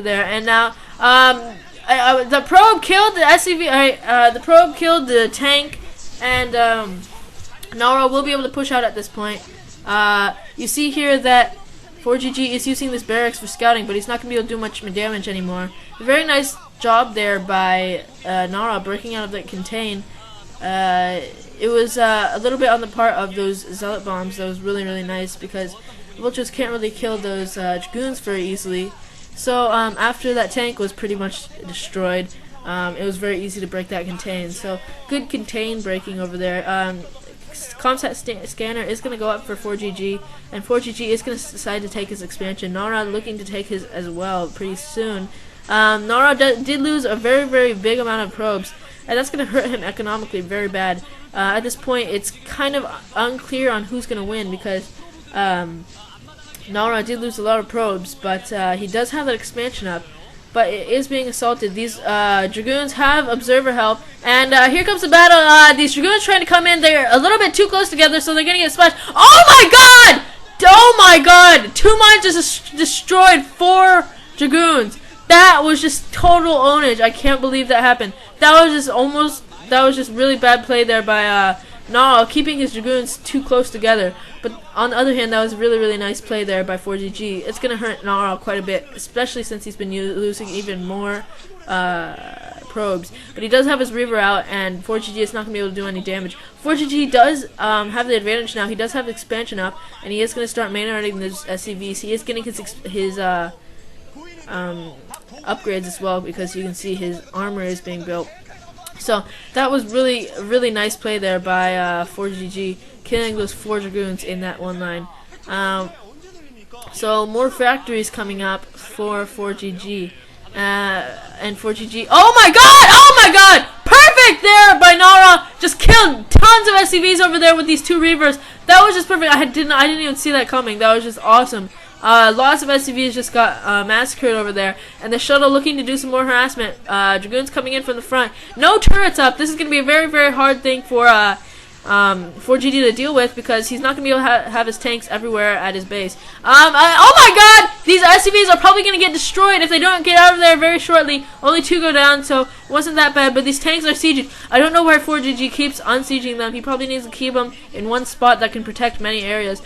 there. And now the probe killed the SCV. The probe killed the tank, and Nara will be able to push out at this point. You see here that fOrGG is using this barracks for scouting, but he's not going to be able to do much damage anymore. Very nice job there by Nara breaking out of that contain. It was a little bit on the part of those zealot bombs that was really, really nice, because vultures can't really kill those dragoons very easily. So after that tank was pretty much destroyed, it was very easy to break that contain. So good contain breaking over there. Comsat scanner is going to go up for fOrGG, and fOrGG is going to decide to take his expansion. Nara looking to take his as well pretty soon. Nara did lose a very, very big amount of probes, and that's going to hurt him economically very bad. At this point, it's kind of unclear on who's going to win, because Nara did lose a lot of probes, but he does have that expansion up. But it is being assaulted. These dragoons have observer help, and here comes the battle. These dragoons trying to come in. They're a little bit too close together, so they're gonna get smashed. Oh my god! Oh my god! 2 mines just destroyed 4 dragoons. That was just total ownage. I can't believe that happened. That was just really bad play there by Nara, keeping his dragoons too close together. But on the other hand, that was really, really nice play there by fOrGG. It's going to hurt Nara quite a bit, especially since he's been losing even more probes. But he does have his Reaver out, and fOrGG is not going to be able to do any damage. fOrGG does have the advantage now. He does have expansion up, and he is going to start main-routing those SCVs. He is getting his upgrades as well, because you can see his armor is being built. So that was really, really nice play there by fOrGG, killing those 4 dragoons in that one line. So more factories coming up for fOrGG, and fOrGG. Oh my god! Oh my god! Perfect there by Nara. Just killed tons of SCVs over there with these 2 Reavers. That was just perfect. I didn't even see that coming. That was just awesome. Lots of SCVs just got massacred over there, and the shuttle looking to do some more harassment. Dragoons coming in from the front. No turrets up. This is going to be a very, very hard thing for fOrGG to deal with, because he's not going to be able to have his tanks everywhere at his base. Oh my god! These SCVs are probably going to get destroyed if they don't get out of there very shortly. Only 2 go down, so it wasn't that bad, but these tanks are sieging. I don't know where fOrGG keeps unsieging them. He probably needs to keep them in one spot that can protect many areas.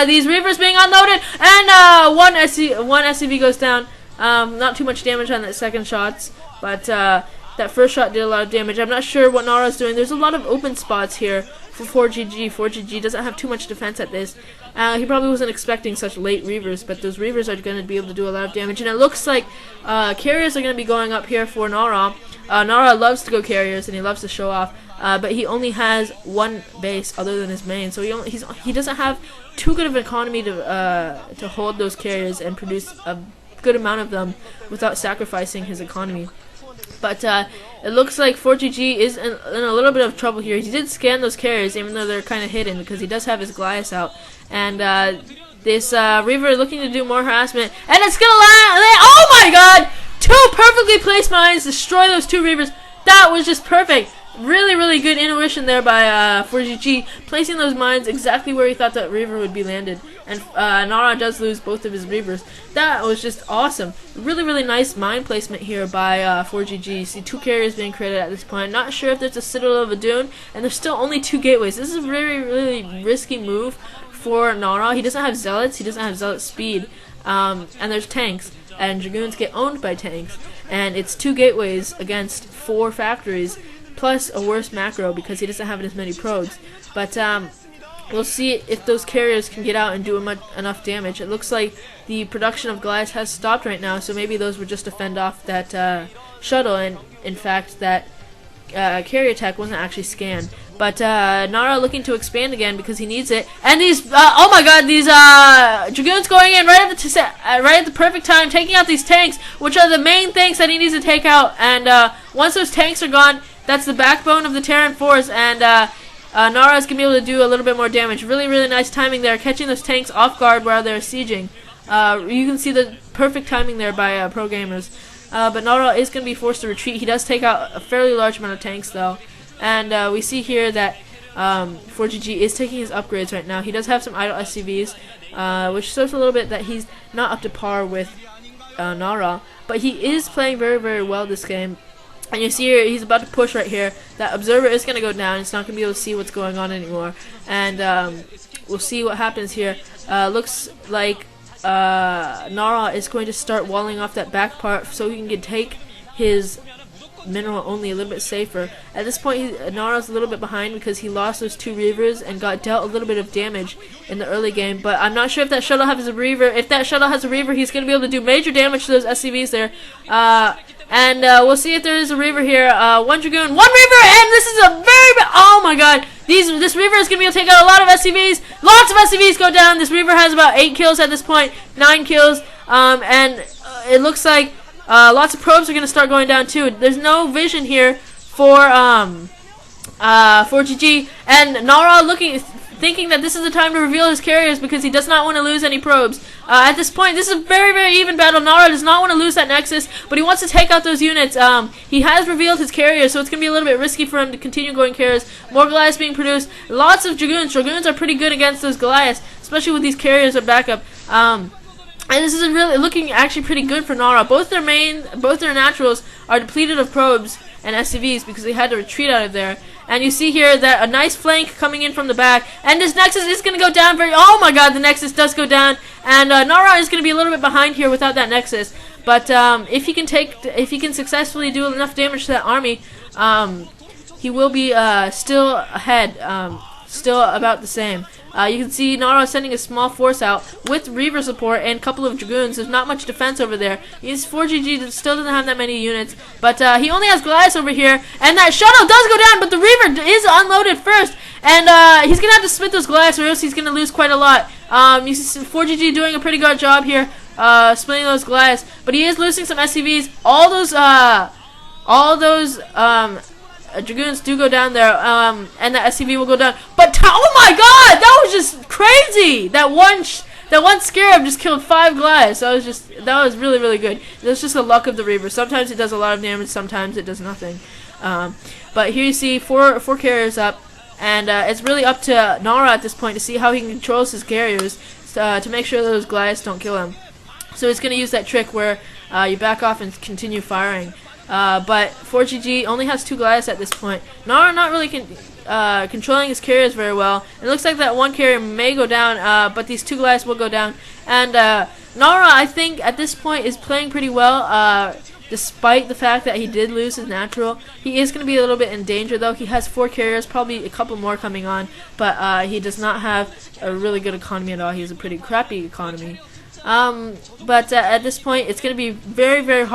These Reavers being unloaded, and one SCV goes down. Not too much damage on that second shots, but that first shot did a lot of damage. I'm not sure what Nara's doing. There's a lot of open spots here for fOrGG. fOrGG doesn't have too much defense at this. He probably wasn't expecting such late Reavers, but those Reavers are going to be able to do a lot of damage. And it looks like carriers are going to be going up here for Nara. Nara loves to go carriers, and he loves to show off. But he only has 1 base other than his main, so he doesn't have too good of an economy to hold those carriers and produce a good amount of them without sacrificing his economy. But it looks like fOrGG is in a little bit of trouble here. He did scan those carriers, even though they're kind of hidden, because he does have his Goliath out. And this Reaver looking to do more harassment, and it's gonna land. Oh my god! 2 perfectly placed mines destroy those 2 Reavers. That was just perfect. Really, really good intuition there by fOrGG, placing those mines exactly where he thought that Reaver would be landed. And Nara does lose both of his Reavers. That was just awesome. Really, really nice mine placement here by fOrGG. You see 2 carriers being created at this point. Not sure if there's a Citadel of Adun, and there's still only 2 gateways. This is a really, really risky move for Nara. He doesn't have zealots. He doesn't have zealot speed. And there's tanks, and dragoons get owned by tanks. And it's 2 gateways against 4 factories, plus a worse macro, because he doesn't have as many probes. But we'll see if those carriers can get out and do enough damage. It looks like the production of Goliaths has stopped right now, so maybe those were just to fend off that shuttle, and in fact that carrier attack wasn't actually scanned. But Nara looking to expand again because he needs it. And these, oh my god, these dragoons going in right at the perfect time, taking out these tanks, which are the main things that he needs to take out. And once those tanks are gone, that's the backbone of the Terran force, and Nara's going to be able to do a little bit more damage. Really, really nice timing there, catching those tanks off guard while they're sieging. You can see the perfect timing there by pro gamers. But Nara is going to be forced to retreat. He does take out a fairly large amount of tanks, though. And we see here that fOrGG is taking his upgrades right now. He does have some idle SCVs, which shows a little bit that he's not up to par with Nara, but he is playing very, very well this game. And you see here, he's about to push right here. That observer is going to go down. It's not going to be able to see what's going on anymore. And we'll see what happens here. Looks like Nara is going to start walling off that back part so he can take his mineral only a little bit safer. At this point, Nara's a little bit behind because he lost those 2 Reavers and got dealt a little bit of damage in the early game. But I'm not sure if that shuttle has a Reaver. If that shuttle has a Reaver, he's going to be able to do major damage to those SCVs there. And we'll see if there is a Reaver here. 1 Dragoon, 1 Reaver, and this is a very oh my god. This Reaver is going to be able to take out a lot of SCVs. Lots of SCVs go down. This Reaver has about 8 kills at this point, 9 kills. And it looks like lots of probes are going to start going down too. There's no vision here for fOrGG, and Nara thinking that this is the time to reveal his carriers because he does not want to lose any probes. At this point, this is a very, very even battle. Nara does not want to lose that Nexus, but he wants to take out those units. He has revealed his carriers, so it's going to be a little bit risky for him to continue going carriers. More Goliaths being produced. Lots of Dragoons. Dragoons are pretty good against those Goliaths, especially with these carriers of backup. And this is really looking actually pretty good for Nara. Both their naturals are depleted of probes and SCVs because they had to retreat out of there. And you see here that a nice flank coming in from the back, and this Nexus is going to go down oh my god, the Nexus does go down, and Nara is going to be a little bit behind here without that Nexus. But if he can successfully do enough damage to that army, he will be still ahead, still about the same. You can see Nara sending a small force out with Reaver support and a couple of Dragoons. There's not much defense over there. fOrGG still doesn't have that many units, but he only has Goliaths over here, and that shuttle does go down, but the Reaver is unloaded first, and he's going to have to split those Goliaths or else he's going to lose quite a lot. You see fOrGG doing a pretty good job here, splitting those Goliaths, but he is losing some SCVs. All those Dragoons do go down there, and the SCV will go down. But oh my god, that was just crazy! That one Scarab just killed 5 Goliaths. That was really, really good. That's just the luck of the Reaver. Sometimes it does a lot of damage, sometimes it does nothing. But here you see four carriers up, and it's really up to Nara at this point to see how he controls his carriers to make sure those Goliaths don't kill him. So he's going to use that trick where you back off and continue firing. But fOrGG only has 2 Goliaths at this point. Nara not really controlling his carriers very well. It looks like that one carrier may go down, but these 2 Goliaths will go down. And Nara, I think, at this point is playing pretty well, despite the fact that he did lose his natural. He is going to be a little bit in danger, though. He has 4 carriers, probably a couple more coming on, but he does not have a really good economy at all. He has a pretty crappy economy. But at this point, it's going to be very, very hard.